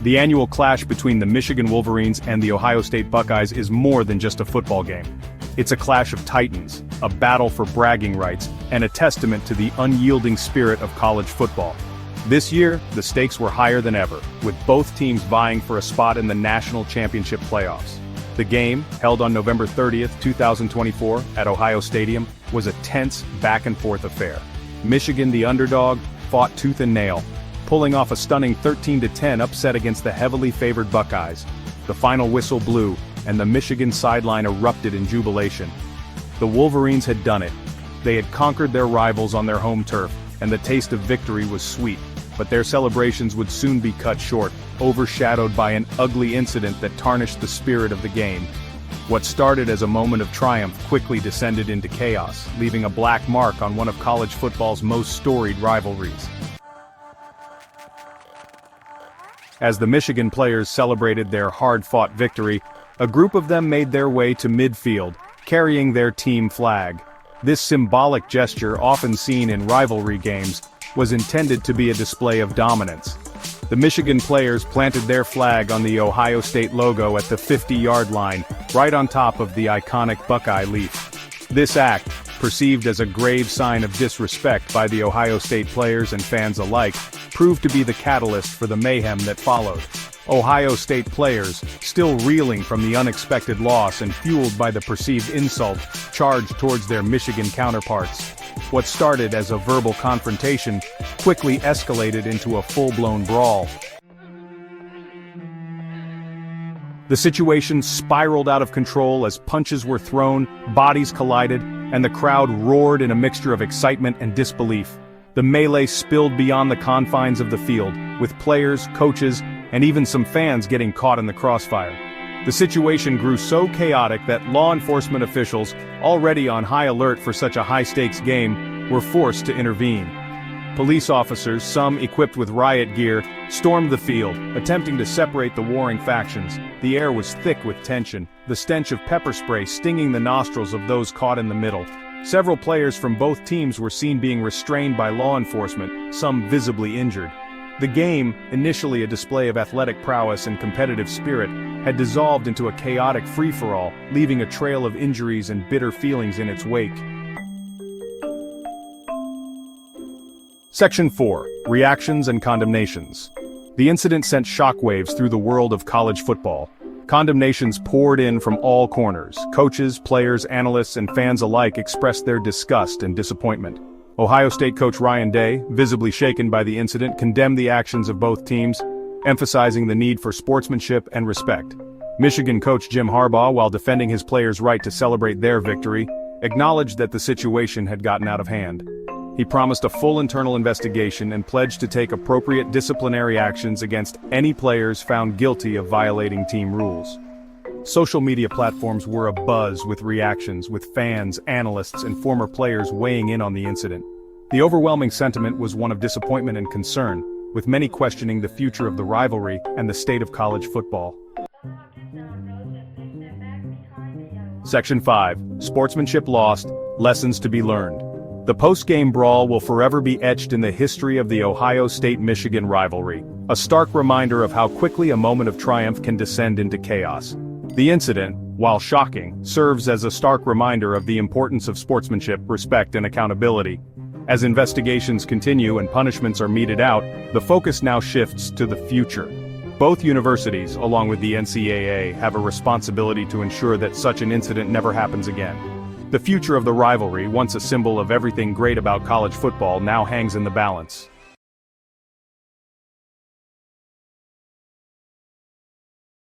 The annual clash between the Michigan Wolverines and the Ohio State Buckeyes is more than just a football game. It's a clash of titans, a battle for bragging rights, and a testament to the unyielding spirit of college football. This year, the stakes were higher than ever, with both teams vying for a spot in the national championship playoffs. The game, held on November 30th, 2024, at Ohio Stadium, was a tense, back-and-forth affair. Michigan, the underdog, fought tooth and nail, pulling off a stunning 13-10 upset against the heavily favored Buckeyes. The final whistle blew, and the Michigan sideline erupted in jubilation. The Wolverines had done it. They had conquered their rivals on their home turf, and the taste of victory was sweet. But their celebrations would soon be cut short, overshadowed by an ugly incident that tarnished the spirit of the game. What started as a moment of triumph quickly descended into chaos, leaving a black mark on one of college football's most storied rivalries. As the Michigan players celebrated their hard-fought victory, a group of them made their way to midfield, carrying their team flag. This symbolic gesture, often seen in rivalry games, was intended to be a display of dominance. The Michigan players planted their flag on the Ohio State logo at the 50-yard line, right on top of the iconic Buckeye leaf. This act, perceived as a grave sign of disrespect by the Ohio State players and fans alike, proved to be the catalyst for the mayhem that followed. Ohio State players, still reeling from the unexpected loss and fueled by the perceived insult, charged towards their Michigan counterparts. What started as a verbal confrontation quickly escalated into a full-blown brawl. The situation spiraled out of control as punches were thrown, bodies collided, and the crowd roared in a mixture of excitement and disbelief. The melee spilled beyond the confines of the field, with players, coaches, and even some fans getting caught in the crossfire. The situation grew so chaotic that law enforcement officials, already on high alert for such a high-stakes game, were forced to intervene. Police officers, some equipped with riot gear, stormed the field, attempting to separate the warring factions. The air was thick with tension, the stench of pepper spray stinging the nostrils of those caught in the middle. Several players from both teams were seen being restrained by law enforcement, some visibly injured. The game, initially a display of athletic prowess and competitive spirit, had dissolved into a chaotic free-for-all, leaving a trail of injuries and bitter feelings in its wake. Section 4. Reactions and Condemnations. The incident sent shockwaves through the world of college football. Condemnations poured in from all corners. Coaches, players, analysts, and fans alike expressed their disgust and disappointment. Ohio State coach Ryan Day, visibly shaken by the incident, condemned the actions of both teams, emphasizing the need for sportsmanship and respect. Michigan coach Jim Harbaugh, while defending his players' right to celebrate their victory, acknowledged that the situation had gotten out of hand. He promised a full internal investigation and pledged to take appropriate disciplinary actions against any players found guilty of violating team rules. Social media platforms were abuzz with reactions, with fans, analysts, and former players weighing in on the incident. The overwhelming sentiment was one of disappointment and concern, with many questioning the future of the rivalry and the state of college football. Section 5. Sportsmanship lost, lessons to be learned. The post-game brawl will forever be etched in the history of the Ohio State-Michigan rivalry, a stark reminder of how quickly a moment of triumph can descend into chaos. The incident, while shocking, serves as a stark reminder of the importance of sportsmanship, respect, and accountability. As investigations continue and punishments are meted out, the focus now shifts to the future. Both universities, along with the NCAA, have a responsibility to ensure that such an incident never happens again. The future of the rivalry, once a symbol of everything great about college football, now hangs in the balance.